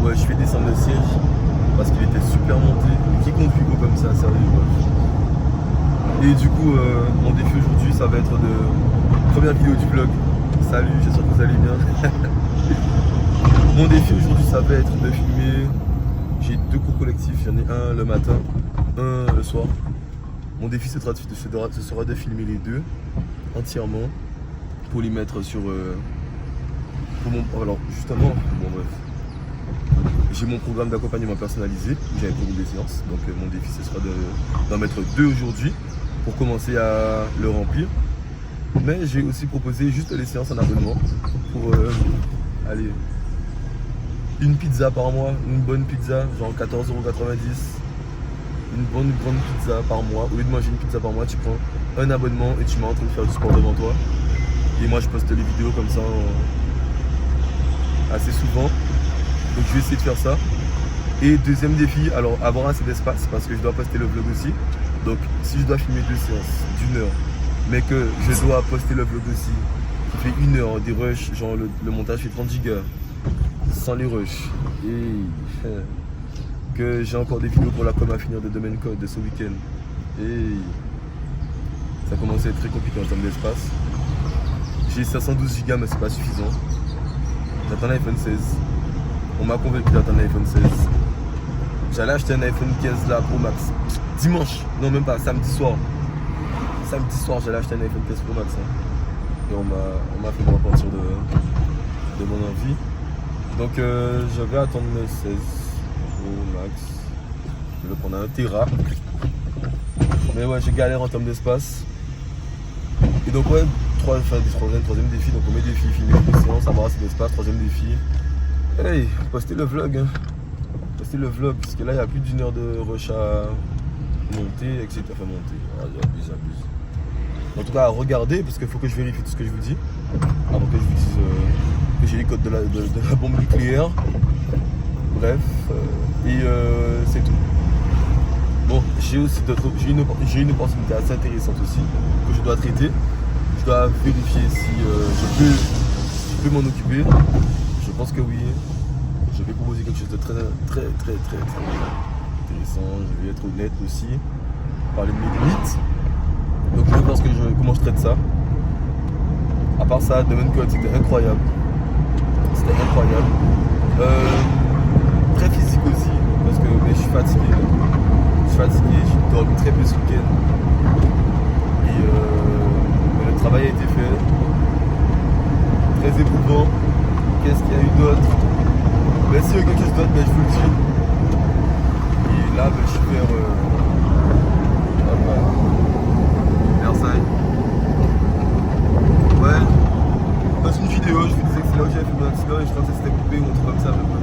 Ouais, je fais descendre le siège parce qu'il était super monté. Qui conduit gros comme ça, sérieux quoi. Et du coup, mon défi aujourd'hui, ça va être de première vidéo du vlog. Salut, j'espère que vous allez bien. Mon défi aujourd'hui, ça va être de filmer. J'ai 2 cours collectifs, j'en ai un le matin, un le soir. Mon défi ce sera de filmer les 2 entièrement pour les mettre sur pour mon, alors justement, bon bref. J'ai mon programme d'accompagnement personnalisé, j'avais prévu des séances, donc mon défi ce sera d'en mettre 2 aujourd'hui pour commencer à le remplir. Mais j'ai aussi proposé juste les séances en abonnement pour aller une pizza par mois, une bonne pizza, genre 14,90 €. Une bonne grande pizza par mois. Au lieu de manger une pizza par mois, tu prends un abonnement et tu mets en train de faire du sport devant toi. Et moi je poste les vidéos comme ça assez souvent. Donc je vais essayer de faire ça. Et deuxième défi, alors avoir assez d'espace parce que je dois poster le vlog aussi. Donc si je dois filmer 2 séances d'1 heure, mais que je dois poster le vlog aussi, qui fait 1 heure, des rushs, genre le montage fait 30 gigas, sans les rushs. Et que j'ai encore des vidéos pour la com à finir de domaine code de ce week-end. Et ça commence à être très compliqué en termes d'espace. J'ai 512 Go mais c'est pas suffisant. J'attends l'iPhone 16. On m'a convaincu d'attendre l'iPhone 16. J'allais acheter un iPhone 15 là Pro Max. Dimanche, non même pas, samedi soir. Samedi soir j'allais acheter un iPhone 15 Pro Max. Et on m'a fait me repentir de mon envie. Donc je vais attendre le 16 Pro Max. Je vais le prendre à 1 Tera. Mais ouais, j'ai galère en termes d'espace. Et donc ouais, troisième défi, donc on met défi, filmer des séances, avoir assez d'espace, 3e défi. Hey, postez le vlog, hein. Postez le vlog, parce que là il y a plus d'1 heure de rush à monter, etc. Enfin monter, j'abuse. En tout cas à regarder, parce qu'il faut que je vérifie tout ce que je vous dis, avant que je vous dise que j'ai les codes de la bombe nucléaire. Bref, c'est tout. Bon, j'ai une opportunité assez intéressante aussi, que je dois traiter. Je dois vérifier si je peux m'en occuper. Je pense que oui. Je vais proposer quelque chose de très intéressant. Je vais être honnête aussi. Parler de mes limites. Donc je vais voir comment je traite ça. À part ça, domaine code, c'était incroyable. Très physique aussi. Parce que je suis fatigué. J'ai dormi très peu ce week-end. Et le travail a été fait. Très éprouvant. Qu'est-ce qu'il y a eu d'autre? Ben, s'il y a eu quelque chose d'autre, ben, je vous le dis. Et là, ben, je suis vers Versailles. Ouais. Dans une vidéo, je vous disais que c'est là où j'avais fait mon accident et je pensais que c'était coupé ou un truc comme ça. Mais bref.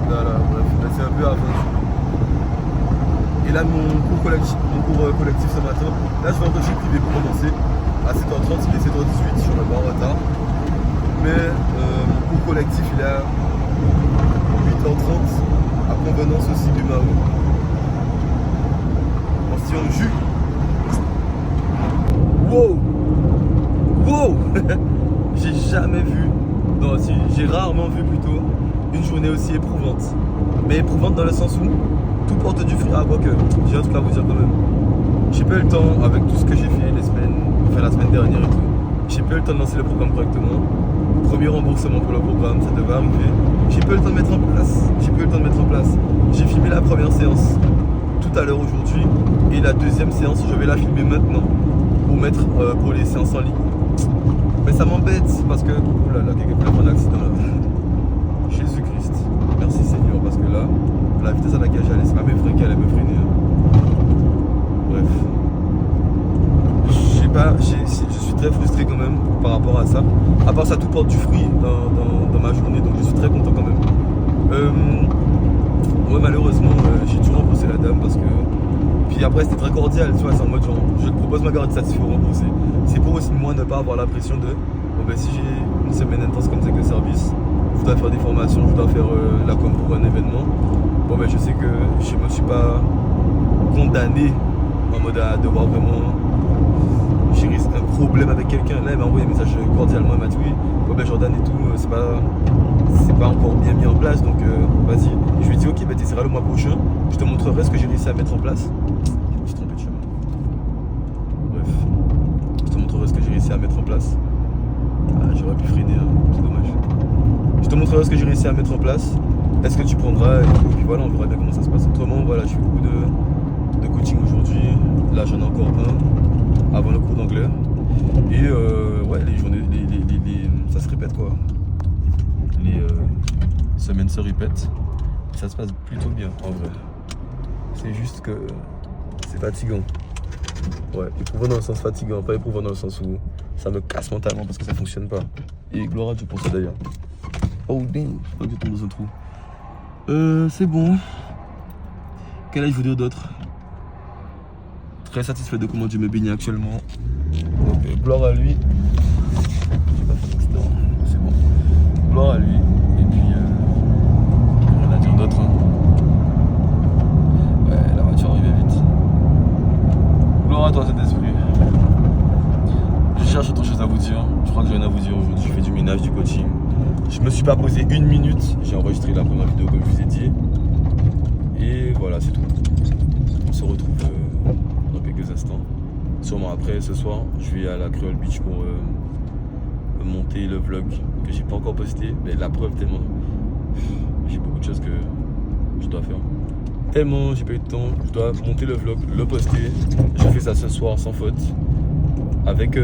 Voilà, bref. Là, c'est un peu avant. Et là, mon cours collectif ce matin, là, je vais en coaching privé pour commencer. À 7h30, il est 7h18, je suis en retard. Mais mon cours collectif il est à 8h30 à convenance aussi du Mao. En stylant jus. Wow. J'ai jamais vu, non si, j'ai rarement vu plutôt une journée aussi éprouvante. Mais éprouvante dans le sens où tout porte du fruit. Ah quoique, j'ai un truc à vous dire quand même. J'ai pas eu le temps avec tout ce que j'ai fait la semaine dernière et tout. J'ai pas eu le temps de lancer le programme correctement. Premier remboursement pour le programme, ça devait arriver. J'ai pas eu le temps de mettre en place. J'ai filmé la première séance tout à l'heure aujourd'hui. Et la deuxième séance, je vais la filmer maintenant. Pour mettre pour les séances en ligne. Mais ça m'embête parce que. Oh là là, quelqu'un peut avoir un accident là. Jésus-Christ. Merci Seigneur, parce que là, la vitesse à laquelle j'allais, c'est pas mes freins qui allaient me freiner. Bref. Je suis très frustré quand même par rapport à ça. À part ça, tout porte du fruit dans ma journée, donc je suis très content quand même. Ouais, malheureusement, j'ai dû rembourser la dame parce que. Puis après, c'était très cordial, tu vois, c'est en mode genre, je te propose ma garantie satisfaite, il faut rembourser. C'est pour aussi moi ne pas avoir la pression de, bon ben si j'ai une semaine intense comme ça que service, je dois faire des formations, je dois faire la com pour un événement. Bon ben je sais que je me suis pas condamné en mode à devoir vraiment gérer un problème avec quelqu'un. Là, il m'a envoyé un message cordialement, il m'a dit oui, bon ben Jordan et tout, c'est c'est pas encore bien mis en place, donc vas-y. Je lui ai dit ok, bah t'essaieras le mois prochain, je te montrerai ce que j'ai réussi à mettre en place. Je me suis trompé de chemin. Bref, je te montrerai ce que j'ai réussi à mettre en place. Ah, j'aurais pu freiner, hein. C'est dommage. Je te montrerai ce que j'ai réussi à mettre en place. Est-ce que tu prendras et tout, et puis voilà, on verra bien comment ça se passe. Autrement, voilà, je fais beaucoup de coaching aujourd'hui. Là, j'en ai encore un avant le cours d'anglais. Et ouais, les journées, ça se répète quoi. Les semaines se répètent. Ça se passe plutôt bien en vrai. C'est juste que c'est fatigant. Ouais, éprouvant dans le sens fatigant, pas éprouvant dans le sens où ça me casse mentalement parce que ça fonctionne pas. Et gloire à Dieu pour ça d'ailleurs. Oh damn, je crois que je tombe dans un trou. C'est bon. Quel âge vous dire d'autre? Très satisfait de comment Dieu me bénit actuellement. Donc, gloire à lui. J'ai pas fait d'accident, c'est bon. Gloire à lui. Et puis, rien à dire d'autre. Hein. Ouais, la voiture arrivait vite. Gloire à toi, cet esprit. Je cherche autre chose à vous dire. Je crois que j'ai rien à vous dire aujourd'hui. Je fais du ménage, du coaching. Je me suis pas posé une minute. J'ai enregistré la première vidéo comme je vous ai dit. Et voilà, c'est tout. On se retrouve dans quelques instants. Sûrement après, ce soir, je vais à la Creole Beach pour monter le vlog que j'ai pas encore posté. Mais la preuve, tellement j'ai beaucoup de choses que je dois faire. Tellement j'ai pas eu de temps, je dois monter le vlog, le poster. Je fais ça ce soir sans faute. Avec,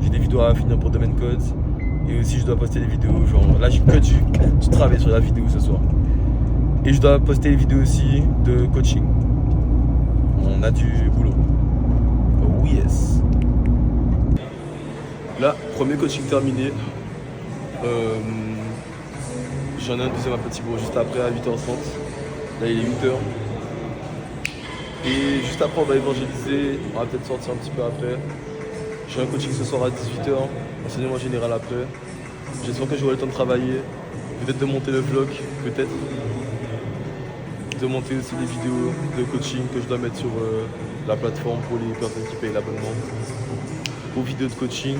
j'ai des vidéos à finir pour Domain Code. Et aussi je dois poster des vidéos, genre là j'ai que du travail sur la vidéo ce soir. Et je dois poster les vidéos aussi de coaching. On a du boulot. Oh yes. Là, premier coaching terminé. J'en ai un deuxième à Petit Bourg juste après à 8h30. Là il est 8h. Et juste après on va évangéliser. On va peut-être sortir un petit peu après. J'ai un coaching ce soir à 18h. Enseignement général après. J'espère que j'aurai le temps de travailler. Peut-être de monter le vlog. Peut-être. De monter aussi des vidéos de coaching que je dois mettre sur la plateforme pour les personnes qui payent l'abonnement. Aux vidéos de coaching.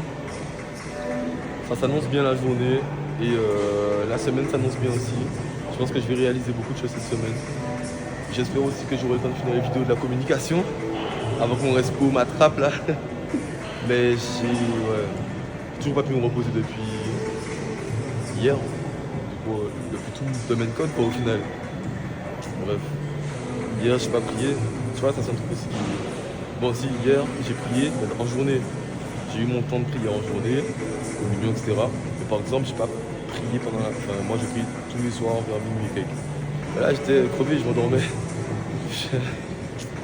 Ça s'annonce bien la journée et la semaine s'annonce bien aussi. Je pense que je vais réaliser beaucoup de choses cette semaine. J'espère aussi que j'aurai le temps de finir les vidéos de la communication avant qu'on reste pour m'attrape là. Mais j'ai toujours pas pu me reposer depuis hier. Depuis tout le domaine code quoi au final. Bref. Hier j'ai pas prié. Tu vois ça c'est un truc aussi. Bon si hier j'ai prié en journée. J'ai eu mon temps de prière en journée, au milieu, etc. Mais par exemple, j'ai pas prié pendant la... Enfin, moi, j'ai prié tous les soirs vers minuit et quelques. Et là, j'étais crevé, je m'endormais.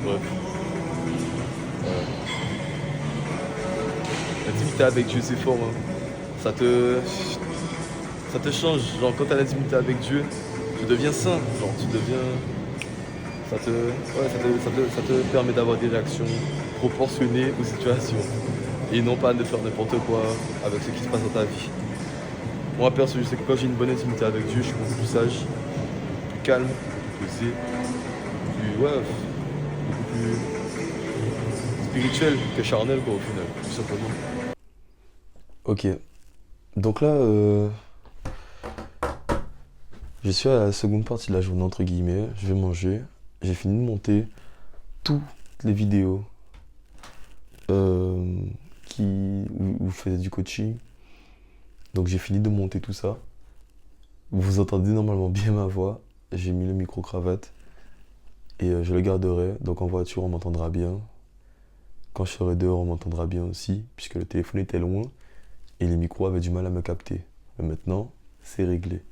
Bref. L'intimité avec Dieu, c'est fort. Hein. Ça te change. Genre, quand t'as l'intimité avec Dieu, tu deviens saint. Genre, tu deviens... Ça te permet d'avoir des réactions proportionnées aux situations. Et non pas de faire n'importe quoi avec ce qui se passe dans ta vie. Moi perso, je sais que quand j'ai une bonne intimité avec Dieu, je suis beaucoup plus sage, plus calme, plus posé, beaucoup plus spirituel que charnel quoi au final, tout simplement. Ok, donc là, je suis à la seconde partie de la journée entre guillemets, je vais manger, j'ai fini de monter toutes les vidéos où je faisais du coaching. Donc j'ai fini de monter tout ça. Vous entendez normalement bien ma voix. J'ai mis le micro-cravate et je le garderai. Donc en voiture on m'entendra bien. Quand je serai dehors on m'entendra bien aussi, puisque le téléphone était loin et les micros avaient du mal à me capter. Mais maintenant c'est réglé.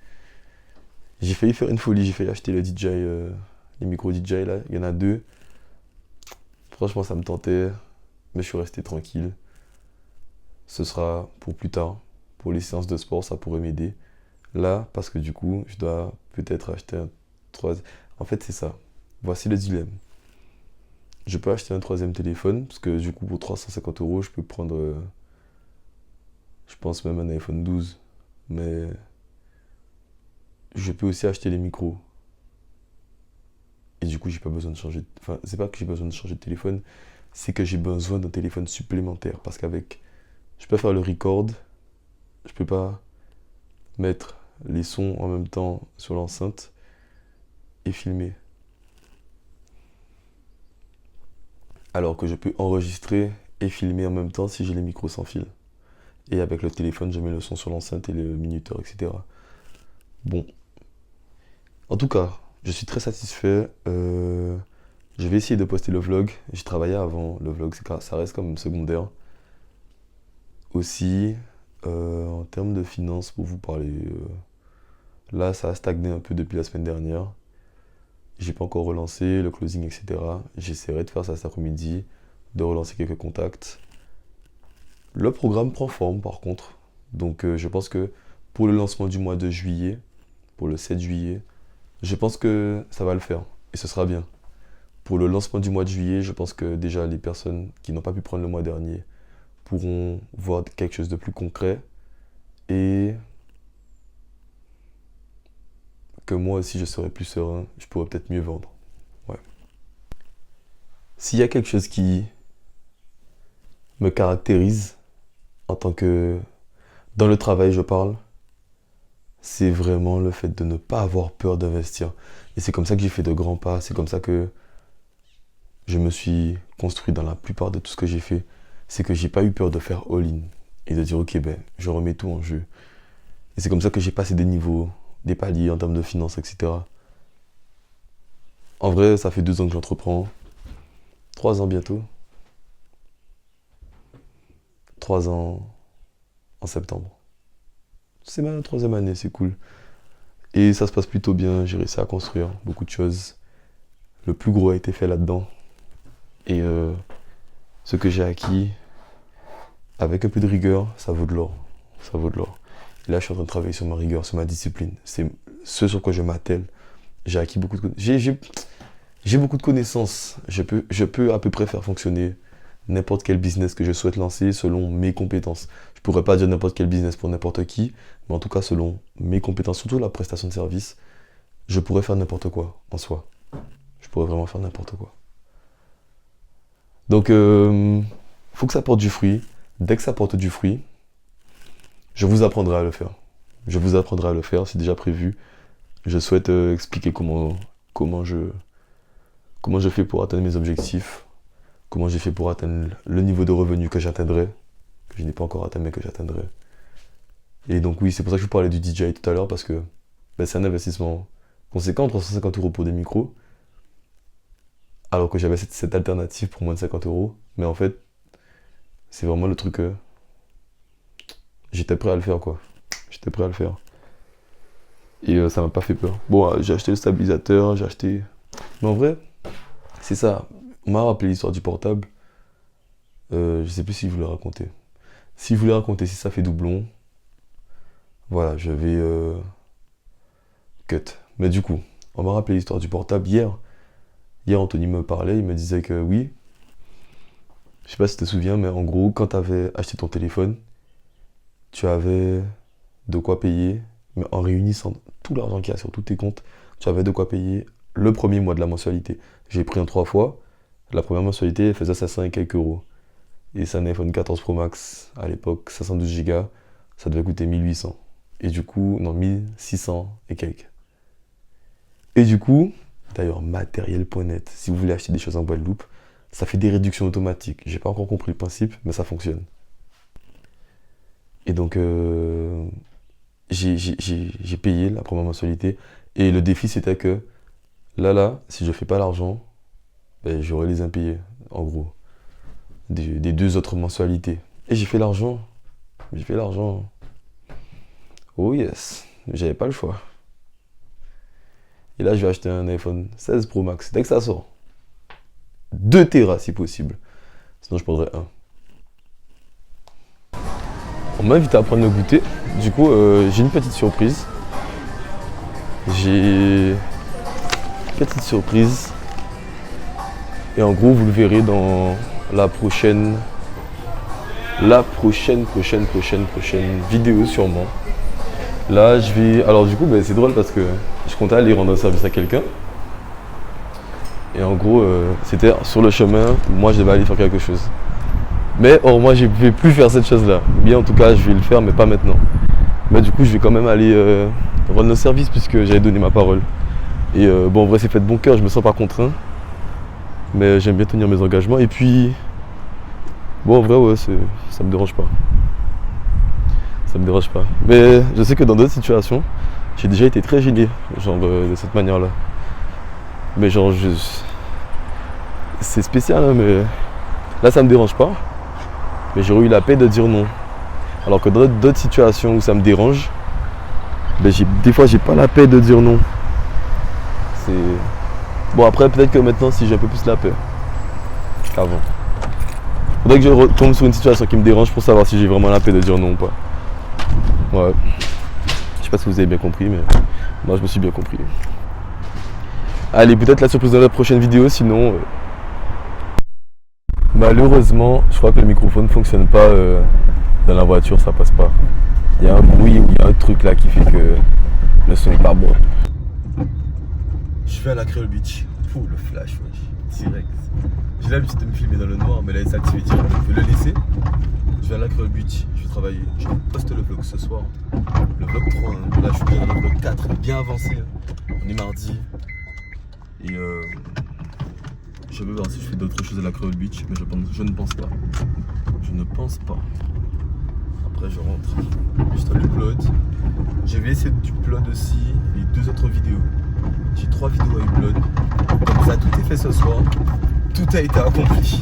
J'ai failli faire une folie, j'ai failli acheter le DJI, les micros DJI là, il y en a 2. Franchement ça me tentait, mais je suis resté tranquille. Ce sera pour plus tard, pour les séances de sport, ça pourrait m'aider. Là, parce que du coup, je dois peut-être acheter un troisième. En fait, c'est ça. Voici le dilemme. Je peux acheter un troisième téléphone, parce que du coup, pour 350 €, je peux prendre, je pense même un iPhone 12. Mais je peux aussi acheter les micros. Et du coup, j'ai pas besoin de changer. Enfin, c'est pas que j'ai besoin de changer de téléphone, c'est que j'ai besoin d'un téléphone supplémentaire. Parce qu'avec, je peux faire le record, je peux pas mettre les sons en même temps sur l'enceinte et filmer. Alors que je peux enregistrer et filmer en même temps si j'ai les micros sans fil. Et avec le téléphone, je mets le son sur l'enceinte et le minuteur, etc. Bon. En tout cas, je suis très satisfait. Je vais essayer de poster le vlog. J'ai travaillé avant. Le vlog, ça reste comme secondaire. Aussi, en termes de finances, pour vous parler, là, ça a stagné un peu depuis la semaine dernière. J'ai pas encore relancé le closing, etc. J'essaierai de faire ça cet après-midi, de relancer quelques contacts. Le programme prend forme par contre. Donc je pense que pour le lancement du mois de juillet, pour le 7 juillet, je pense que ça va le faire. Et ce sera bien. Pour le lancement du mois de juillet, je pense que déjà les personnes qui n'ont pas pu prendre le mois dernier pourront voir quelque chose de plus concret. Et que moi aussi je serai plus serein, je pourrais peut-être mieux vendre. Ouais. S'il y a quelque chose qui me caractérise en tant que... Dans le travail, je parle, c'est vraiment le fait de ne pas avoir peur d'investir. Et c'est comme ça que j'ai fait de grands pas, c'est comme ça que je me suis construit dans la plupart de tout ce que j'ai fait. C'est que j'ai pas eu peur de faire all-in et de dire ok, ben, je remets tout en jeu. Et c'est comme ça que j'ai passé des niveaux, des paliers en termes de finances, etc. En vrai, ça fait 2 ans que j'entreprends. 3 ans bientôt. 3 ans en septembre. C'est ma 3e année, c'est cool. Et ça se passe plutôt bien, j'ai réussi à construire beaucoup de choses. Le plus gros a été fait là-dedans. Et ce que j'ai acquis, avec un peu de rigueur, ça vaut de l'or. Ça vaut de l'or. Et là, je suis en train de travailler sur ma rigueur, sur ma discipline. C'est ce sur quoi je m'attelle. J'ai acquis beaucoup de... J'ai beaucoup de connaissances. Je peux à peu près faire fonctionner n'importe quel business que je souhaite lancer selon mes compétences. Je pourrais pas dire n'importe quel business pour n'importe qui, mais en tout cas selon mes compétences, surtout la prestation de service, je pourrais faire n'importe quoi en soi. Je pourrais vraiment faire n'importe quoi. Donc, faut que ça porte du fruit. Dès que ça porte du fruit, je vous apprendrai à le faire. Je vous apprendrai à le faire, c'est déjà prévu. Je souhaite expliquer comment je fais pour atteindre mes objectifs, comment j'ai fait pour atteindre le niveau de revenu que j'atteindrai, que je n'ai pas encore atteint mais que j'atteindrai. Et donc oui, c'est pour ça que je vous parlais du DJI tout à l'heure, parce que ben, c'est un investissement conséquent, 350 € pour des micros, alors que j'avais cette alternative pour moins de 50 €. Mais en fait, c'est vraiment le truc que j'étais prêt à le faire, quoi. J'étais prêt à le faire. Et ça m'a pas fait peur. Bon, j'ai acheté le stabilisateur, j'ai acheté... Mais en vrai, c'est ça. On m'a rappelé l'histoire du portable. Je sais plus si je voulais raconter. Si je voulais raconter, si ça fait doublon, voilà, je vais cut. Mais du coup, on m'a rappelé l'histoire du portable hier. Hier, Anthony me parlait, il me disait que oui. Je sais pas si tu te souviens, mais en gros, quand tu avais acheté ton téléphone, tu avais de quoi payer, mais en réunissant tout l'argent qu'il y a sur tous tes comptes, tu avais de quoi payer le premier mois de la mensualité. J'ai pris en 3 fois. La première mensualité, elle faisait 500 et quelques euros. Et c'est un iPhone 14 Pro Max à l'époque, 512 Go, ça devait coûter 1800. Et du coup, non, 1600 et quelques. Et du coup, d'ailleurs, matériel.net, si vous voulez acheter des choses en Guadeloupe, ça fait des réductions automatiques. J'ai pas encore compris le principe, mais ça fonctionne. Et donc, j'ai payé la première mensualité. Et le défi, c'était que là, si je fais pas l'argent, ben, j'aurai les impayés, en gros, des 2 autres mensualités. Et j'ai fait l'argent. J'ai fait l'argent. Oh yes, j'avais pas le choix. Et là, je vais acheter un iPhone 16 Pro Max, dès que ça sort. 2 Tera si possible. Sinon, je prendrais un. On m'a invité à prendre le goûter. Du coup, j'ai une petite surprise. Petite surprise. Et en gros, vous le verrez dans la prochaine vidéo sûrement. Là, je vais... Alors du coup, ben, c'est drôle parce que je comptais aller rendre un service à quelqu'un. Et en gros, c'était sur le chemin, moi je devais aller faire quelque chose. Mais or, moi je ne vais plus faire cette chose-là. Bien en tout cas, je vais le faire, mais pas maintenant. Mais du coup, je vais quand même aller rendre le service puisque j'avais donné ma parole. Et bon, en vrai, c'est fait de bon cœur, je me sens pas contraint. Mais j'aime bien tenir mes engagements. Et puis, bon, en vrai, ouais, ça me dérange pas. Ça me dérange pas. Mais je sais que dans d'autres situations, j'ai déjà été très gêné, genre de cette manière-là. Mais genre, c'est spécial, hein, mais là, ça me dérange pas. Mais j'aurais eu la paix de dire non. Alors que dans d'autres situations où ça me dérange, ben des fois, j'ai pas la paix de dire non. Bon, après, peut-être que maintenant, si j'ai un peu plus la paix qu'avant. Faudrait que je retombe sur une situation qui me dérange pour savoir si j'ai vraiment la paix de dire non ou pas. Ouais. Je sais pas si vous avez bien compris, mais moi, je me suis bien compris. Allez, peut-être la surprise dans la prochaine vidéo, sinon... Malheureusement, je crois que le microphone ne fonctionne pas dans la voiture, ça passe pas. Il y a un bruit ou il y a un truc là qui fait que le son n'est pas bon. Je vais à la Creole Beach. Pouh, le flash, wesh. Direct. J'ai l'habitude de me filmer dans le noir, mais là, il s'est activé direct. Je vais le laisser. Je vais à la Creole Beach. Je vais travailler. Je poste le vlog ce soir. Le vlog 3. Hein. Là, je suis bien dans le vlog 4. Bien avancé. On est mardi. Et je vais voir si je fais d'autres choses à la Creole Beach, mais je ne pense pas. Je ne pense pas. Après, je rentre. Je dois upload. Je vais essayer d'upload aussi les 2 autres vidéos. J'ai 3 vidéos à upload. Comme ça, tout est fait ce soir. Tout a été accompli.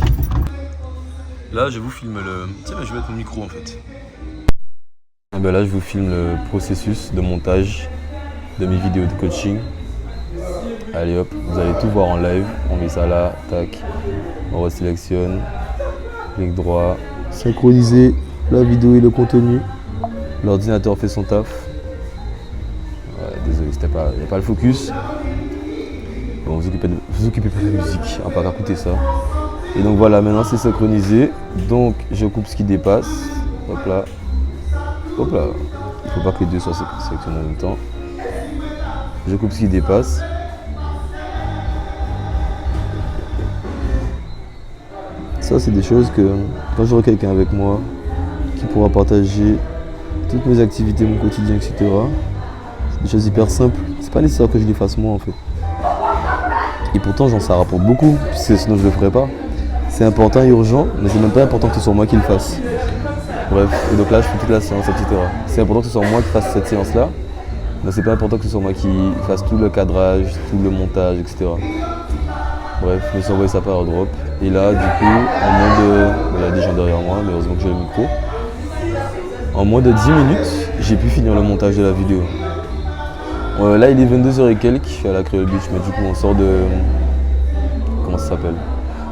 Là, je vous filme le... Tiens, je vais mettre mon micro en fait. Et ben là, je vous filme le processus de montage de mes vidéos de coaching. Allez hop, vous allez tout voir en live. On met ça là, tac. On resélectionne. Clic droit. Synchroniser la vidéo et le contenu. L'ordinateur fait son taf. Ouais, désolé, il n'y a pas le focus. Bon, vous occupez pas de la musique, on va pas écouter ça. Et donc voilà, maintenant c'est synchronisé. Donc je coupe ce qui dépasse. Hop là. Hop là. Il ne faut pas que les deux soient sélectionnés en même temps. Je coupe ce qui dépasse. Ça, c'est des choses que quand j'aurai quelqu'un avec moi qui pourra partager toutes mes activités, mon quotidien, etc. C'est des choses hyper simples. C'est pas nécessaire que je les fasse moi en fait. Et pourtant, ça rapporte beaucoup, puisque sinon je le ferais pas. C'est important et urgent, mais c'est même pas important que ce soit moi qui le fasse. Bref, et donc là, je fais toute la séance, etc. C'est important que ce soit moi qui fasse cette séance-là, mais c'est pas important que ce soit moi qui fasse tout le cadrage, tout le montage, etc. Bref, je me suis envoyé ça par airdrop. Et là, du coup, en moins de... Il y a des gens derrière moi, mais heureusement que j'ai le micro. En moins de 10 minutes, j'ai pu finir le montage de la vidéo. Là, il est 22h et quelques à la Creole Beach, mais du coup, on sort de... Comment ça s'appelle?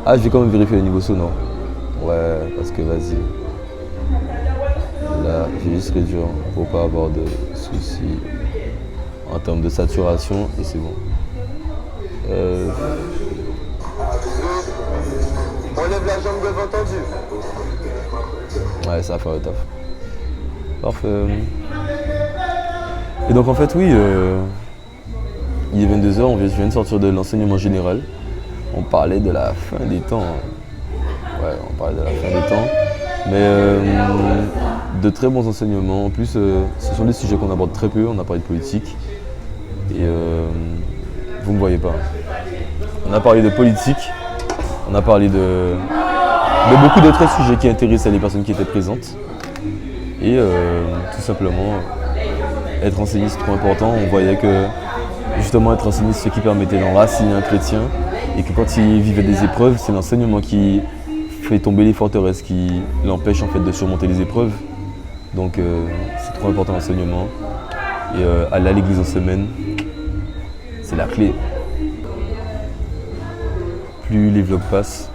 Ah, je vais quand même vérifier le niveau sonore. Ouais, parce que vas-y. Là, j'ai juste réduire pour pas avoir de soucis en termes de saturation et c'est bon. Enlève la jambe devant tendue. Ouais, ça va faire le taf. Parfait. Et donc en fait, oui, il est 22h, je viens de sortir de l'enseignement général. On parlait de la fin des temps. Ouais, on parlait de la fin des temps. Mais de très bons enseignements. En plus, ce sont des sujets qu'on aborde très peu. On a parlé de politique. Et vous ne me voyez pas. On a parlé de politique. On a parlé de beaucoup d'autres sujets qui intéressaient les personnes qui étaient présentes. Et tout simplement, être enseignant, c'est trop important. On voyait que justement être enseignant, c'est ce qui permettait d'enraciner un chrétien. Et que quand il vivait des épreuves, c'est l'enseignement qui fait tomber les forteresses, qui l'empêche en fait de surmonter les épreuves. Donc c'est trop important l'enseignement. Et aller à l'église en semaine, c'est la clé. Plus les vlogs passent,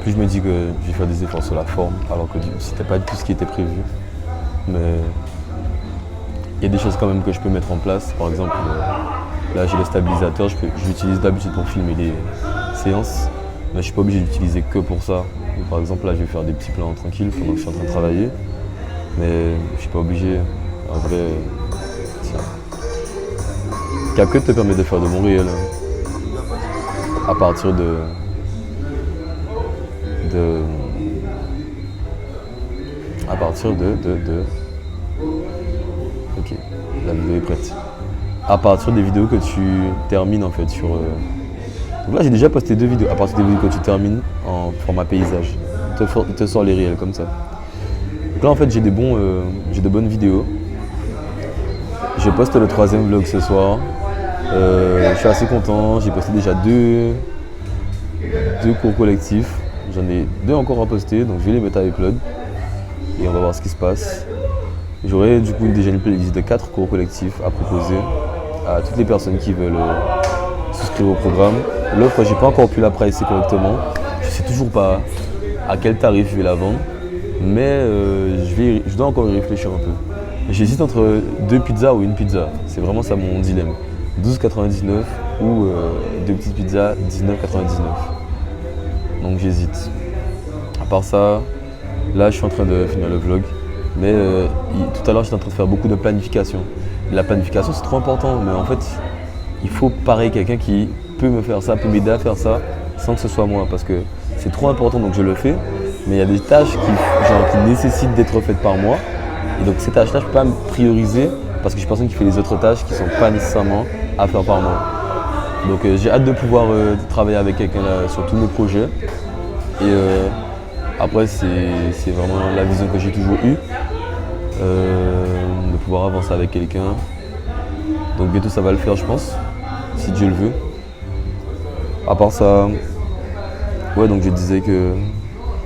plus je me dis que je vais faire des efforts sur la forme, alors que c'était pas du tout ce qui était prévu. Mais il y a des choses quand même que je peux mettre en place. Par exemple, là j'ai le stabilisateur, j'utilise d'habitude pour filmer les séances, mais je suis pas obligé d'utiliser que pour ça. Par exemple, là je vais faire des petits plans tranquilles pendant que je suis en train de travailler, mais je suis pas obligé. En vrai, tiens. CapCut te permet de faire de bons réels à partir Ok, la vidéo est prête. À partir des vidéos que tu termines en fait sur... Donc là j'ai déjà posté 2 vidéos. À partir des vidéos que tu termines en format paysage. Il te sort les réels comme ça. Donc là en fait j'ai de bonnes vidéos. Je poste le 3e vlog ce soir. Je suis assez content. J'ai posté déjà 2 cours collectifs. J'en ai 2 encore à poster, donc je vais les mettre à upload. Et on va voir ce qui se passe. J'aurai du coup déjà une playlist de 4 cours collectifs à proposer à toutes les personnes qui veulent souscrire au programme. L'offre, j'ai pas encore pu la pricer correctement. Je sais toujours pas à quel tarif je vais la vendre, mais je dois encore y réfléchir un peu. J'hésite entre 2 pizzas ou une pizza. C'est vraiment ça mon dilemme. 12,99 ou 2 petites pizzas 19,99. Donc j'hésite. À part ça, là je suis en train de finir le vlog. Mais tout à l'heure j'étais en train de faire beaucoup de planification. La planification c'est trop important, mais en fait il faut pareil quelqu'un qui peut me faire ça, peut m'aider à faire ça sans que ce soit moi, parce que c'est trop important donc je le fais, mais il y a des tâches qui nécessitent d'être faites par moi. Et donc ces tâches-là je ne peux pas me prioriser parce que je suis personne qui fait les autres tâches qui ne sont pas nécessairement à faire par moi. Donc j'ai hâte de pouvoir travailler avec quelqu'un sur tous mes projets. Et après c'est vraiment la vision que j'ai toujours eue. De pouvoir avancer avec quelqu'un. Donc bientôt ça va le faire je pense, si Dieu le veut. À part ça, ouais donc je disais que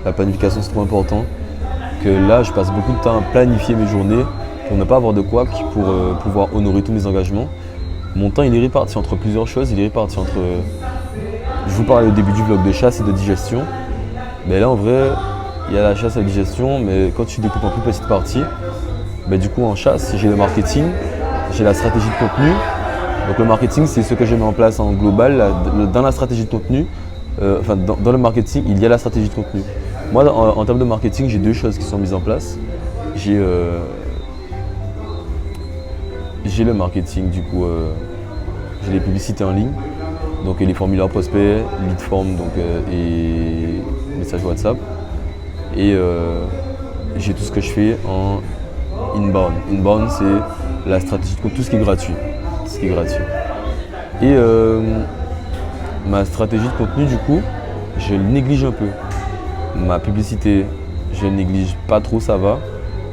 la planification c'est trop important. Que là je passe beaucoup de temps à planifier mes journées pour ne pas avoir de couac, pour pouvoir honorer tous mes engagements. Mon temps il est réparti entre plusieurs choses, il est réparti entre... Je vous parlais au début du vlog de chasse et de digestion. Mais là en vrai, il y a la chasse et la digestion, mais quand tu découpes en plus petites parties, du coup en chasse, j'ai le marketing, j'ai la stratégie de contenu. Donc le marketing, c'est ce que je mets en place en global. Dans la stratégie de contenu, dans le marketing, il y a la stratégie de contenu. Moi, en termes de marketing, j'ai 2 choses qui sont mises en place. J'ai le marketing, du coup, j'ai les publicités en ligne, donc les formulaires prospects, lead form et messages WhatsApp. Et j'ai tout ce que je fais en inbound. Inbound, c'est la stratégie de contenu, tout ce qui est gratuit. Et ma stratégie de contenu, du coup, je le néglige un peu. Ma publicité, je ne néglige pas trop, ça va,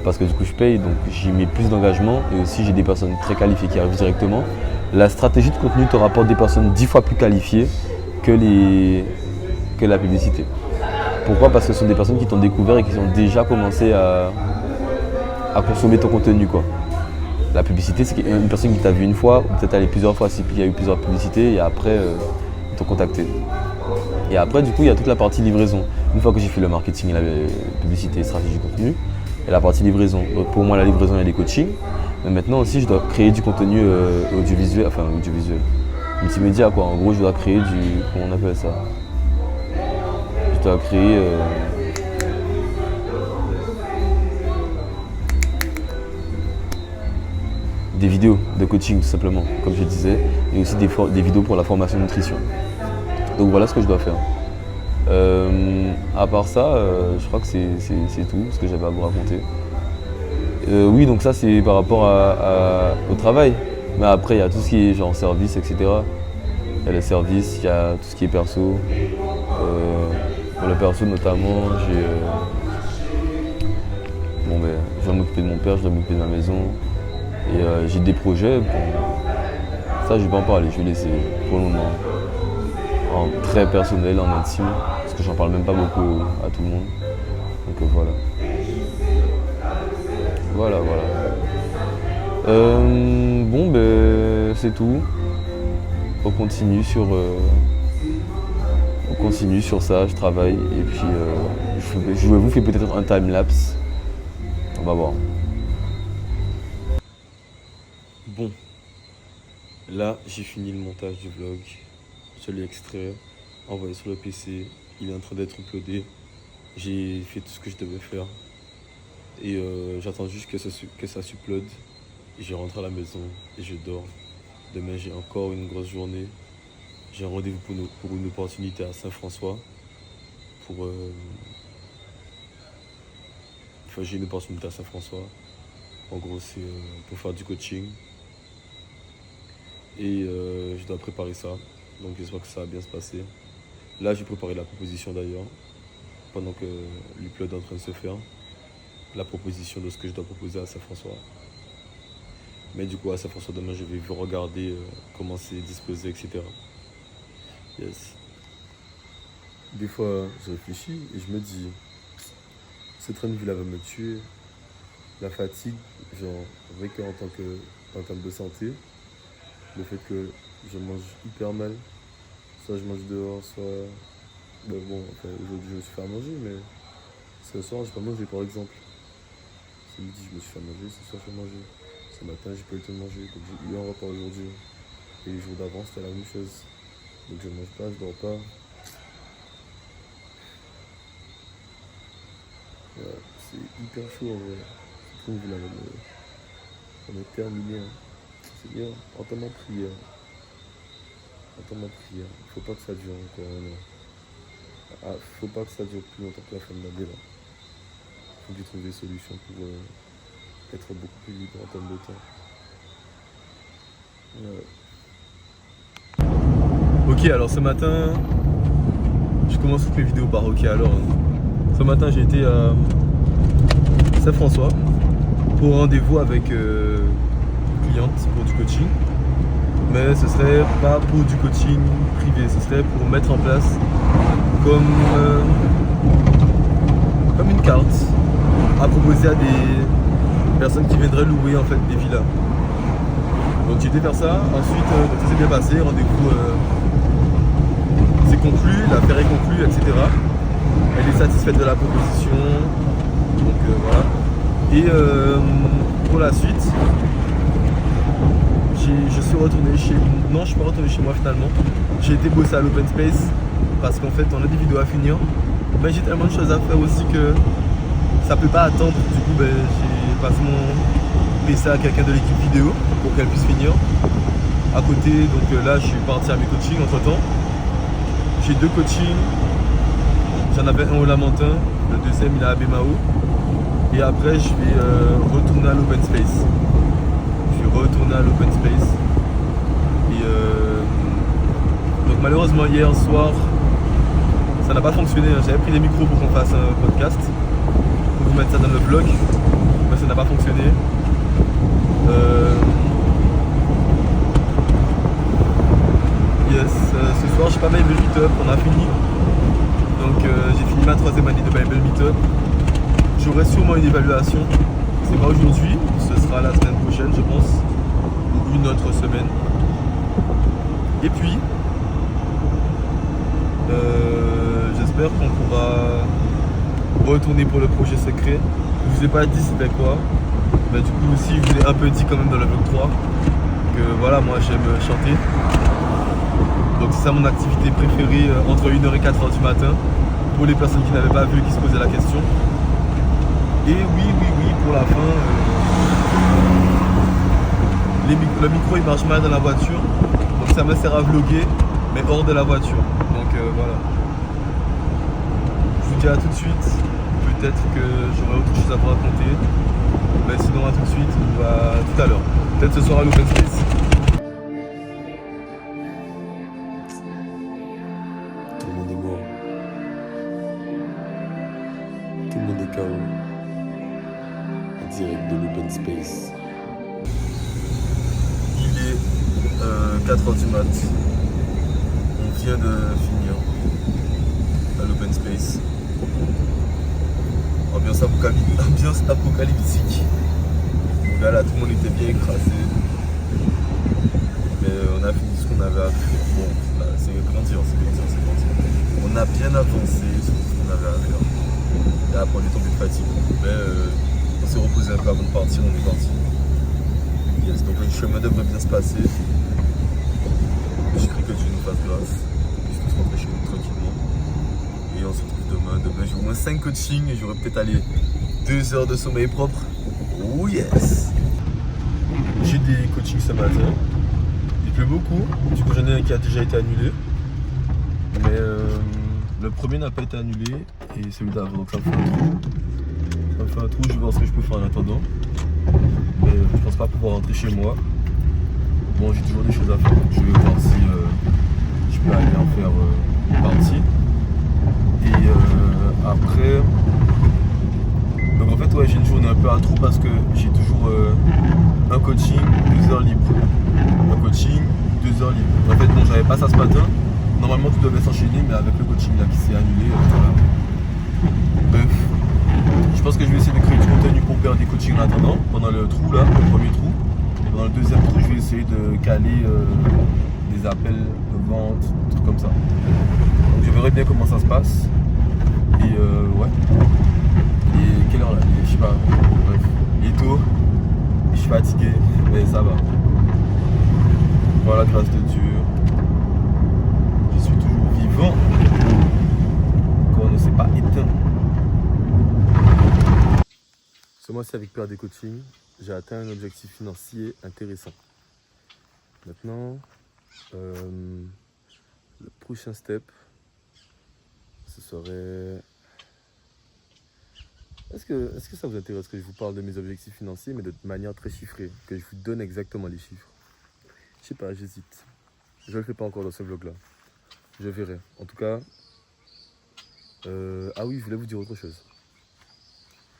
parce que du coup je paye, donc j'y mets plus d'engagement et aussi j'ai des personnes très qualifiées qui arrivent directement. La stratégie de contenu te rapporte des personnes 10 fois plus qualifiées que la publicité. Pourquoi? Parce que ce sont des personnes qui t'ont découvert et qui ont déjà commencé à consommer ton contenu, quoi. La publicité, c'est une personne qui t'a vu une fois, ou peut-être allé plusieurs fois, s'il y a eu plusieurs publicités, et après, ils t'ont contacté. Et après, du coup, il y a toute la partie livraison. Une fois que j'ai fait le marketing, la publicité, stratégie de contenu, et la partie livraison. Donc pour moi, la livraison, il y a les coachings. Mais maintenant aussi, je dois créer du contenu audiovisuel, multimédia, quoi. En gros, je dois créer comment on appelle ça? Je dois créer... des vidéos de coaching tout simplement, comme je disais, et aussi des vidéos pour la formation nutrition. Donc voilà ce que je dois faire. À part ça, je crois que c'est tout ce que j'avais à vous raconter. Oui, donc ça c'est par rapport au travail. Mais après, il y a tout ce qui est genre service, etc. Il y a les services, il y a tout ce qui est perso. Pour le perso notamment, je dois m'occuper de mon père, je dois m'occuper de ma maison. Et j'ai des projets, ça je vais pas en parler, je vais laisser pour le moment. En très personnel, en intime, parce que j'en parle même pas beaucoup à tout le monde. Donc voilà. Voilà. C'est tout. On continue sur ça, je travaille et puis je vous fais peut-être un time-lapse. On va voir. Bon, là j'ai fini le montage du vlog, je l'ai extrait, envoyé sur le PC, il est en train d'être uploadé, j'ai fait tout ce que je devais faire et j'attends juste que ça s'upload, je rentre à la maison et je dors. Demain j'ai encore une grosse journée, j'ai un rendez-vous pour une opportunité à Saint-François, j'ai une opportunité à Saint-François. En gros, c'est pour faire du coaching. Et je dois préparer ça. Donc j'espère que ça va bien se passer. Là, j'ai préparé la proposition d'ailleurs. Pendant que l'upload est en train de se faire. La proposition de ce que je dois proposer à Saint-François. Mais du coup, à Saint-François, demain, je vais regarder comment c'est disposé, etc. Yes. Des fois, je réfléchis et je me dis, ce train de vie là va me tuer. La fatigue, genre, vrai qu'en en termes de santé, le fait que je mange hyper mal, soit je mange dehors, soit... Ben bon, enfin, aujourd'hui je me suis fait à manger, mais ce soir j'ai pas mangé par exemple. Ce midi je me suis fait à manger, ce soir j'ai mangé. Ce matin j'ai pas eu le temps de manger, donc j'ai eu un repas aujourd'hui. Et les jours d'avant c'était la même chose. Donc je mange pas, je dors pas. Ouais, c'est hyper chaud en vrai. Je trouve là, on est terminé. Hein. Seigneur, entends ma prière. Entends ma prière. Faut pas que ça dure encore un an. Ah, faut pas que ça dure plus longtemps que la fin de l'année là. Faut que je trouve des solutions pour être beaucoup plus libre en termes de temps. Ouais. Ok, alors ce matin, je commence toutes mes vidéos par ok alors. Ce matin j'ai été à Saint-François pour rendez-vous avec une cliente pour du coaching. Mais ce serait pas pour du coaching privé, ce serait pour mettre en place comme une carte à proposer à des personnes qui viendraient louer en fait des villas. Donc j'ai été faire ça, ensuite ça s'est bien passé, rendez-vous c'est conclu, l'affaire est conclue, etc. Elle est satisfaite de la proposition, donc voilà. Et pour la suite, je suis retourné chez... Non, je suis pas retourné chez moi finalement. J'ai été bosser à l'open space parce qu'en fait on a des vidéos à finir. Mais j'ai tellement de choses à faire aussi que ça peut pas attendre. Du coup j'ai passé mon PC à quelqu'un de l'équipe vidéo pour qu'elle puisse finir. À côté, donc là je suis parti à mes coachings entre temps. J'ai 2 coachings. J'en avais un au Lamentin, le deuxième il est à Bémao. Et après je vais retourner à l'open space. Retourner à l'open space et donc malheureusement hier soir ça n'a pas fonctionné. J'avais pris des micros pour qu'on fasse un podcast pour vous mettre ça dans le vlog, mais ça n'a pas fonctionné. Yes, ce soir j'ai pas Bible Meetup, on a fini, donc j'ai fini ma 3e année de Bible Meetup. J'aurai sûrement une évaluation. C'est pas aujourd'hui, ce sera la semaine prochaine je pense, ou une autre semaine. Et puis, j'espère qu'on pourra retourner pour le projet secret. Je vous ai pas dit c'était quoi, mais du coup aussi je vous ai un peu dit quand même dans le vlog 3 que voilà, moi j'aime chanter. Donc c'est ça mon activité préférée entre 1h et 4h du matin, pour les personnes qui n'avaient pas vu et qui se posaient la question. Et oui, pour la fin, le micro il marche mal dans la voiture, donc ça me sert à vlogger, mais hors de la voiture. Donc voilà. Je vous dis à tout de suite, peut-être que j'aurai autre chose à vous raconter, mais sinon à tout de suite, ou à tout à l'heure. Peut-être ce soir à l'open space. Tout le monde est mort. Tout le monde est KO. Direct de l'open space. Il est 4h du mat. On vient de finir à l'open space. Ambiance apocalyptique. Donc là, tout le monde était bien écrasé. Mais on a fini ce qu'on avait à faire. Bon, là, c'est grandir. On a bien avancé sur ce qu'on avait à faire. Et après on est tombé de fatigue. Mais on s'est reposé un peu avant de partir, on est parti. Yes, donc le chemin devrait bien se passer. Je prie que Dieu nous fasse grâce. Je puisse rentrer chez nous tranquillement. Et on se retrouve demain. Demain j'ai au moins 5 coachings et j'aurai peut-être allé 2 heures de sommeil propre. Oh yes! J'ai des coachings ce matin. Il pleut beaucoup. Du coup j'en ai un qui a déjà été annulé. Mais le premier n'a pas été annulé et celui d'avant. Donc ça me fait un trou. Je vais voir ce que je peux faire en attendant. Mais je pense pas pouvoir rentrer chez moi. Bon, j'ai toujours des choses à faire. Je vais voir si je peux aller en faire une partie. Et après. Donc en fait, ouais, j'ai une journée un peu à trou parce que j'ai toujours un coaching, 2 heures libres. Un coaching, 2 heures libres. En fait, bon, j'avais pas ça ce matin. Normalement, tout devait s'enchaîner, mais avec le coaching là qui s'est annulé, voilà. Bref, je pense que je vais essayer de créer du contenu pour faire des coachings en attendant, pendant le trou là, le premier trou. Et pendant le deuxième trou, je vais essayer de caler des appels de vente, des trucs comme ça. Donc je verrai bien comment ça se passe. Et ouais. Et quelle heure là? Je sais pas. Bref, il est tôt. Je suis fatigué, mais ça va. Voilà, grâce de Dieu. Je suis toujours vivant. Quand on ne s'est pas éteint. Ce mois-ci avec PRD Coaching, j'ai atteint un objectif financier intéressant. Maintenant, le prochain step, ce serait... Est-ce que ça vous intéresse que je vous parle de mes objectifs financiers, mais de manière très chiffrée, que je vous donne exactement les chiffres? Je sais pas, j'hésite. Je le fais pas encore dans ce vlog-là. Je verrai. En tout cas, ah oui, je voulais vous dire autre chose.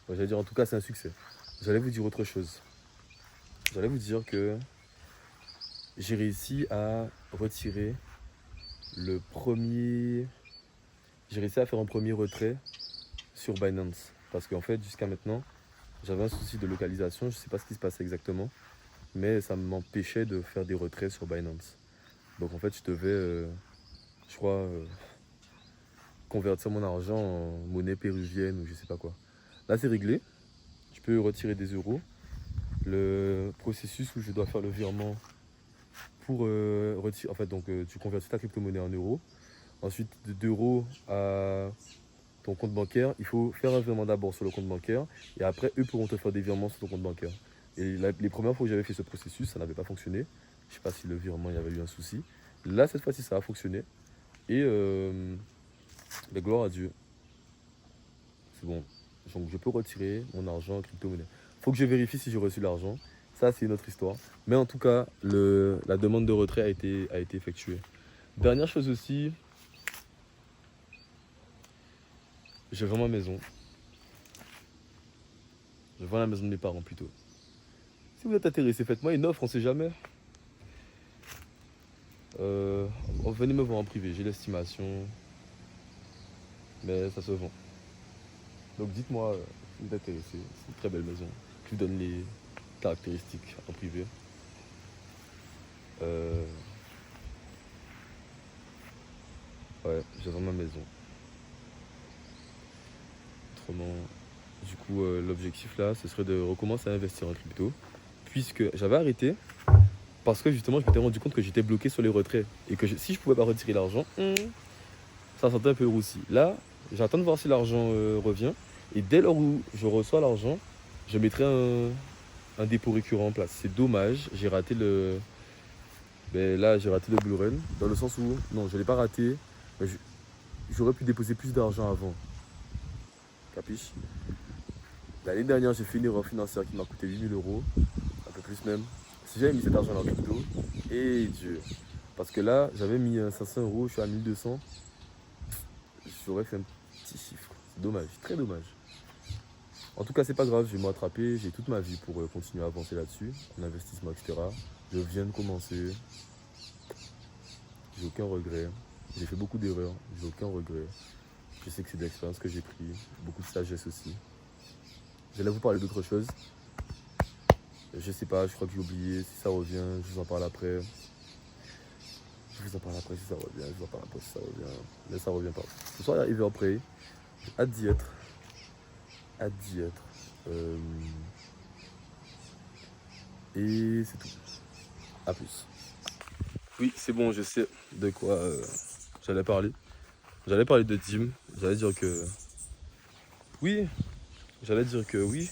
Enfin, j'allais dire en tout cas c'est un succès. J'allais vous dire autre chose. J'allais vous dire que j'ai réussi à retirer le premier... J'ai réussi à faire un premier retrait sur Binance. Parce qu'en fait, jusqu'à maintenant, j'avais un souci de localisation. Je ne sais pas ce qui se passait exactement. Mais ça m'empêchait de faire des retraits sur Binance. Donc en fait, je devais, je crois, convertir mon argent en monnaie péruvienne ou je sais pas quoi. Là, c'est réglé. Je peux retirer des euros. Le processus où je dois faire le virement pour retirer... En fait, donc tu convertis ta crypto-monnaie en euros. Ensuite, d'euros à ton compte bancaire, il faut faire un virement d'abord sur le compte bancaire. Et après, eux pourront te faire des virements sur ton compte bancaire. Et les premières fois où j'avais fait ce processus, ça n'avait pas fonctionné. Je ne sais pas si le virement, il y avait eu un souci. Là, cette fois-ci, ça a fonctionné. Et ben, gloire à Dieu. C'est bon. Donc, je peux retirer mon argent en crypto-monnaie. Il faut que je vérifie si j'ai reçu l'argent. Ça, c'est une autre histoire. Mais en tout cas, la demande de retrait a été effectuée. Dernière chose aussi, je vends ma maison. Je vends la maison de mes parents plutôt. Si vous êtes intéressé, faites-moi une offre, on ne sait jamais. Venez me voir en privé, j'ai l'estimation. Mais ça se vend. Donc dites-moi si vous êtes intéressé. C'est une très belle maison. Je vous donne les caractéristiques en privé. Ouais, je vends ma maison. Autrement, du coup, l'objectif là, ce serait de recommencer à investir en crypto. Puisque j'avais arrêté parce que justement, je m'étais rendu compte que j'étais bloqué sur les retraits. Et que si je pouvais pas retirer l'argent, ça sentait un peu roussi. Là, j'attends de voir si l'argent revient. Et dès lors où je reçois l'argent, je mettrai un dépôt récurrent en place. C'est dommage, j'ai raté le... Ben là, j'ai raté le Blue Run. Dans le sens où, non, je ne l'ai pas raté. J'aurais pu déposer plus d'argent avant. Capiche? L'année dernière, j'ai fait une erreur financière qui m'a coûté 8 000 €. Un peu plus même. Si j'avais mis cet argent dans le crypto, et Dieu. Parce que là, j'avais mis 500 €, je suis à 1200. J'aurais fait un petit chiffre. C'est dommage, très dommage. En tout cas, c'est pas grave, je vais me rattraper. J'ai toute ma vie pour continuer à avancer là-dessus, en investissement, etc. Je viens de commencer. J'ai aucun regret. J'ai fait beaucoup d'erreurs, j'ai aucun regret. Je sais que c'est de l'expérience que j'ai pris, beaucoup de sagesse aussi. J'allais vous parler d'autre chose. Je sais pas, je crois que j'ai oublié. Si ça revient, je vous en parle après. Je vous en parle après si ça revient, je vous en parle après si ça revient. Mais ça revient pas. Ce soir, il y a Ever après. J'ai hâte d'y être. Hâte d'y être. Et c'est tout. A plus. Oui, c'est bon, je sais de quoi j'allais parler. J'allais parler de Dim. J'allais dire que... Oui. J'allais dire que oui.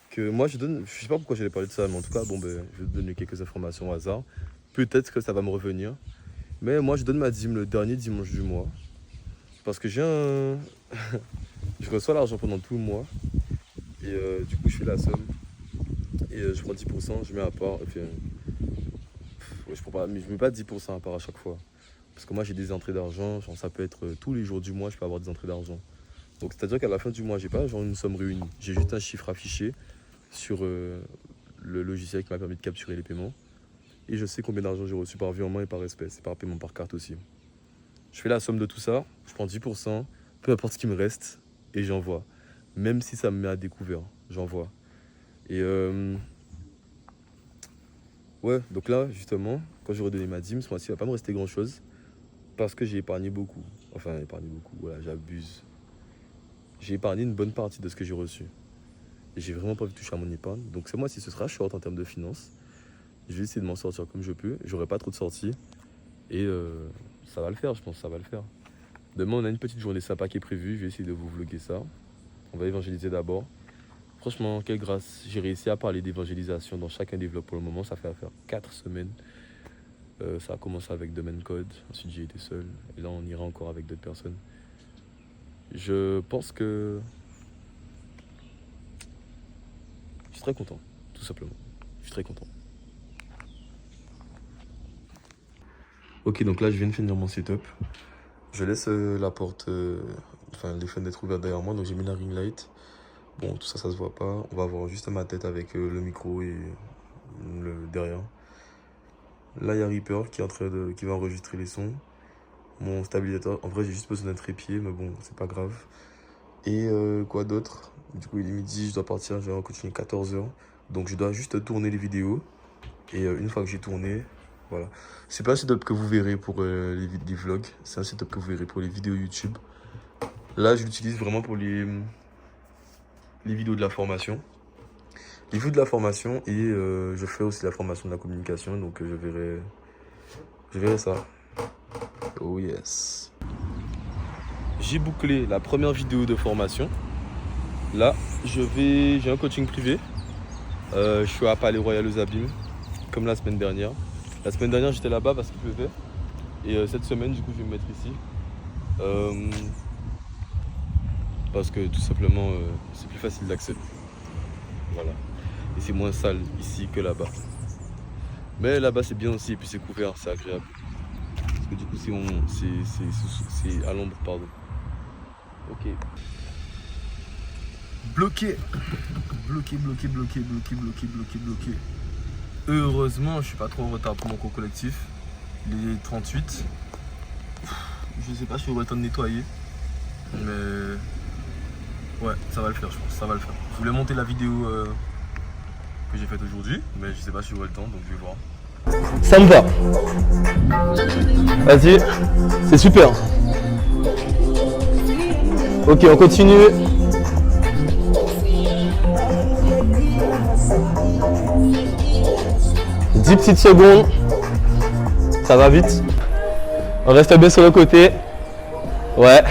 Que moi, je donne... Je sais pas pourquoi j'allais parler de ça, mais en tout cas, bon, ben, je vais te donner quelques informations au hasard. Peut-être que ça va me revenir. Mais moi, je donne ma dîme le dernier dimanche du mois. Parce que j'ai un... je reçois l'argent pendant tout le mois. Et du coup, je fais la somme. et je prends 10%, je mets à part. Et puis, ouais, je mets pas 10% à part à chaque fois. Parce que moi j'ai des entrées d'argent, genre ça peut être tous les jours du mois, je peux avoir des entrées d'argent. Donc c'est à dire qu'à la fin du mois, j'ai pas genre une somme réunie, j'ai juste un chiffre affiché sur le logiciel qui m'a permis de capturer les paiements. Et je sais combien d'argent j'ai reçu par virement et par espèce, et par paiement par carte aussi. Je fais la somme de tout ça, je prends 10%, peu importe ce qui me reste, et j'envoie. Même si ça me met à découvert, j'envoie. Et ouais, donc là, justement, quand j'aurai donné ma dîme, ce mois-ci, il va pas me rester grand-chose. Parce que j'ai épargné beaucoup. Enfin, voilà, j'abuse. J'ai épargné une bonne partie de ce que j'ai reçu. Et j'ai vraiment pas envie de toucher à mon épargne. Donc ce mois-ci, ce sera short en termes de finances. Je vais essayer de m'en sortir comme je peux. J'aurai pas trop de sorties. Et ça va le faire, je pense, ça va le faire. Demain, on a une petite journée sympa qui est prévue. Je vais essayer de vous vlogger ça. On va évangéliser d'abord. Franchement, quelle grâce. J'ai réussi à parler d'évangélisation dans chacun des vlogs pour le moment. Ça fait à faire 4 semaines. Ça a commencé avec Domain Code, ensuite j'ai été seul, et là on ira encore avec d'autres personnes. Je pense que je suis très content, tout simplement. Je suis très content. Ok, donc là je viens de finir mon setup. Je laisse la porte, les fenêtres ouvertes derrière moi, donc j'ai mis la ring light. Bon, tout ça, ça se voit pas. On va voir juste ma tête avec le micro et le derrière. Là, il y a Reaper qui va enregistrer les sons. Mon stabilisateur, en vrai, j'ai juste besoin d'un trépied, mais bon, c'est pas grave. Et quoi d'autre? Du coup, il est midi, je dois partir, je vais continuer 14h. Donc, je dois juste tourner les vidéos. Et une fois que j'ai tourné, voilà. C'est pas un setup que vous verrez pour les vlogs, c'est un setup que vous verrez pour les vidéos YouTube. Là, je l'utilise vraiment pour les vidéos de la formation. Les vidéos de la formation et je fais aussi la formation de la communication, donc je verrai ça. Oh yes. J'ai bouclé la première vidéo de formation. Là, j'ai un coaching privé. Je suis à Palais Royal aux Abîmes, comme la semaine dernière. La semaine dernière, j'étais là-bas parce qu'il pleuvait. Et cette semaine, du coup, je vais me mettre ici. Parce que tout simplement, c'est plus facile d'accès. Voilà. Et c'est moins sale ici que là-bas. Mais là-bas c'est bien aussi, et puis c'est couvert, c'est agréable. Parce que du coup c'est à l'ombre, pardon. Ok. Bloqué. Bloqué. Heureusement, je suis pas trop en retard pour mon cours collectif. Il est 38. Je sais pas si j'aurai le temps de nettoyer. Mais ouais, ça va le faire, je pense, ça va le faire. Je voulais monter la vidéo que j'ai faite aujourd'hui, mais je sais pas si j'aurai le temps, donc je vais voir. Ça me va. Vas-y, c'est super. Ok, on continue. « 10 petites secondes. Ça va vite. On reste bien sur le côté. Ouais.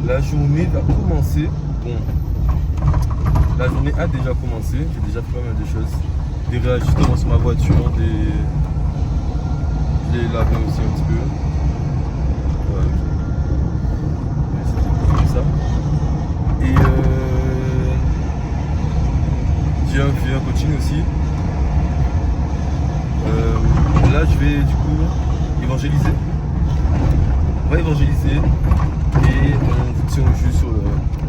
La journée va commencer. Bon. La journée a déjà commencé. J'ai déjà fait pas mal de choses. Des réajustements sur ma voiture. Je l'ai lavé aussi un petit peu. Ouais. C'est ça. Et j'ai un coaching aussi. Là je vais du coup évangéliser. On va évangéliser et on vous tient au jus sur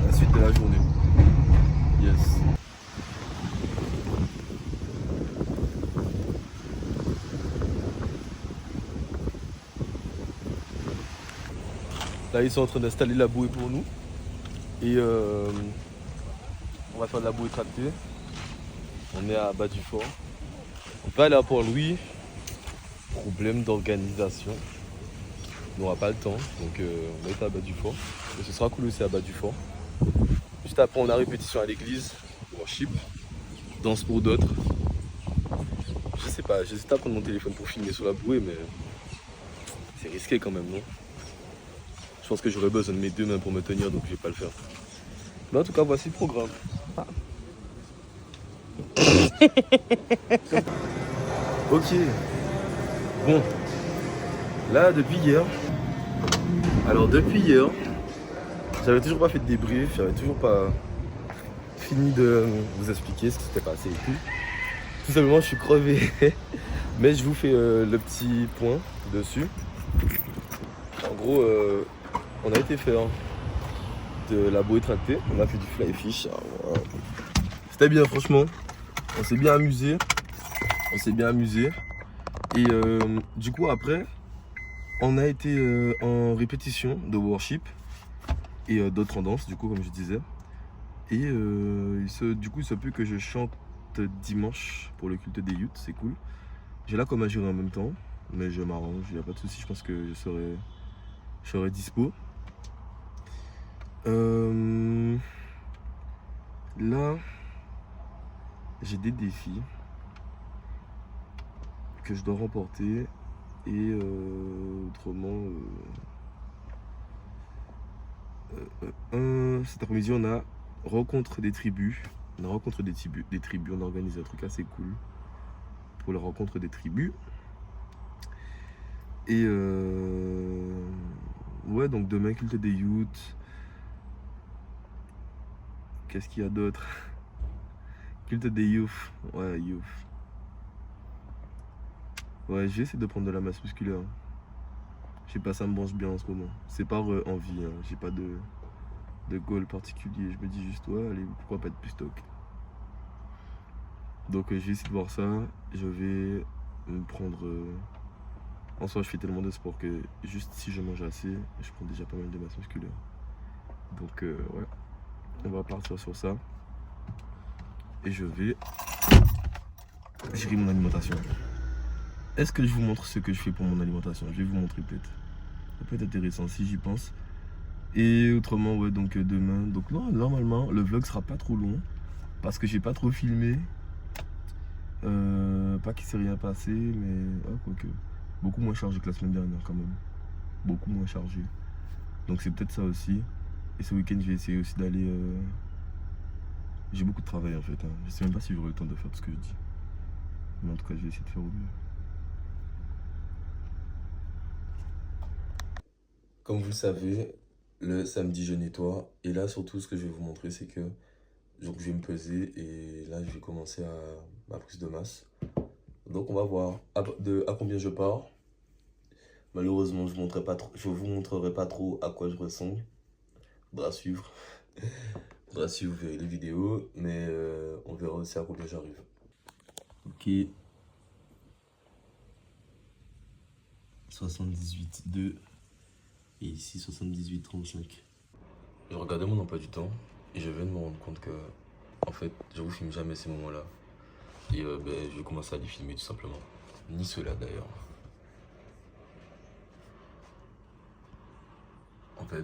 la suite de la journée. Yes. Là ils sont en train d'installer la bouée pour nous. Et on va faire de la bouée tractée. On est à Bas du Fort. On va aller à Port-Louis. Problème d'organisation. On n'aura pas le temps, donc on va être à Bas du Fort. Et ce sera cool aussi à Bas du Fort. Juste après, on a répétition à l'église, worship, danse pour d'autres. Je sais pas, j'hésite à prendre mon téléphone pour filmer sur la bouée, mais c'est risqué quand même, non? Je pense que j'aurais besoin de mes deux mains pour me tenir, donc je vais pas le faire. Mais en tout cas, voici le programme. Ah. Ok. Bon. Là, depuis hier, j'avais toujours pas fait de débrief, j'avais toujours pas fini de vous expliquer ce qui s'était passé et tout. Tout simplement, je suis crevé. Mais je vous fais le petit point dessus. En gros, on a été faire de la bouée tractée. On a fait du fly fish. Voilà. C'était bien, franchement. On s'est bien amusé. Et du coup, après, on a été en répétition de worship et d'autres tendances, du coup, comme je disais. Et du coup, il se peut que je chante dimanche pour le culte des youths, c'est cool. J'ai là comme à gérer en même temps, mais je m'arrange, il n'y a pas de souci, je pense que je serai dispo. Là, j'ai des défis que je dois remporter et autrement, cet après-midi, on a rencontre des tribus. On a organisé un truc assez cool pour la rencontre des tribus. Et ouais, donc demain, culte des youths. Qu'est-ce qu'il y a d'autre? Culte des youths. Ouais, youth. Ouais, j'ai essayé de prendre de la masse musculaire. Je sais pas, ça me branche bien en ce moment. C'est pas envie, hein. J'ai pas de goal particulier. Je me dis juste, ouais, allez, pourquoi pas être plus stock. Donc j'ai essayé de voir ça. Je vais me prendre... En soi, je fais tellement de sport que juste si je mange assez, je prends déjà pas mal de masse musculaire. Donc ouais, on va partir sur ça. Et je vais gérer mon alimentation. Est-ce que je vous montre ce que je fais pour mon alimentation? Je vais vous montrer peut-être. Ça peut être intéressant si j'y pense. Et autrement, ouais, donc demain. Donc non, normalement, le vlog sera pas trop long. Parce que j'ai pas trop filmé. Pas qu'il s'est rien passé, mais quoique. Beaucoup moins chargé que la semaine dernière quand même. Beaucoup moins chargé. Donc c'est peut-être ça aussi. Et ce week-end, je vais essayer aussi d'aller... J'ai beaucoup de travail en fait. Hein. Je sais même pas si j'aurai le temps de faire tout ce que je dis. Mais en tout cas, je vais essayer de faire au mieux. Comme vous le savez, le samedi, je nettoie. Et là, surtout, ce que je vais vous montrer, c'est que donc, je vais me peser. Et là, je vais commencer à ma prise de masse. Donc, on va voir à combien je pars. Malheureusement, je vous montrerai pas trop à quoi je ressemble. Faudra suivre. Faudra suivre les vidéos. Mais on verra aussi à combien j'arrive. Ok. 78,2. Et ici 78,35. Je regardais mon emploi du temps et je viens de me rendre compte que en fait je vous filme jamais ces moments-là. Et je vais commencer à les filmer tout simplement. Ni ceux-là d'ailleurs. En fait,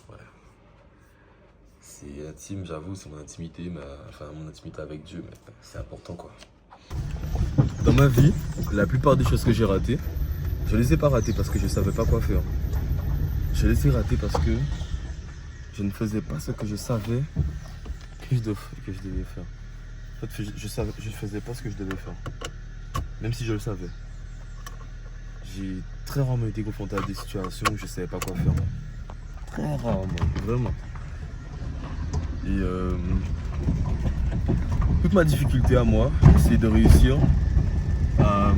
ouais. C'est intime, j'avoue, c'est mon intimité, mais, enfin mon intimité avec Dieu, mais c'est important quoi. Dans ma vie, la plupart des choses que j'ai ratées, je les ai pas ratées parce que je savais pas quoi faire. Je les ai ratées parce que je ne faisais pas ce que je savais que je devais faire. En fait, je faisais pas ce que je devais faire. Même si je le savais. J'ai très rarement été confronté à des situations où je savais pas quoi faire. Très rarement, vraiment. Et toute ma difficulté à moi, c'est de réussir à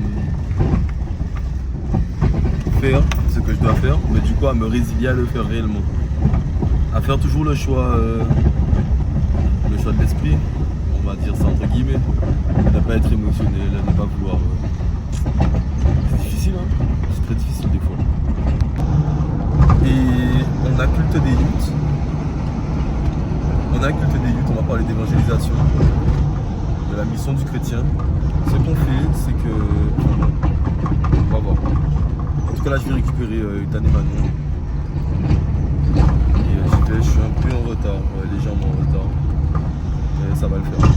faire ce que je dois faire, mais du coup à me résilier à le faire réellement. À faire toujours le choix de l'esprit, on va dire ça entre guillemets, ne pas être émotionnel, ne pas vouloir... C'est difficile, hein, c'est très difficile des fois. Et on a culte des youths. On va parler d'évangélisation, de la mission du chrétien. Ce qu'on fait, c'est que... On va voir. En tout cas là je vais récupérer Ethan et Manon. Et je suis un peu en retard, légèrement en retard. Mais ça va le faire.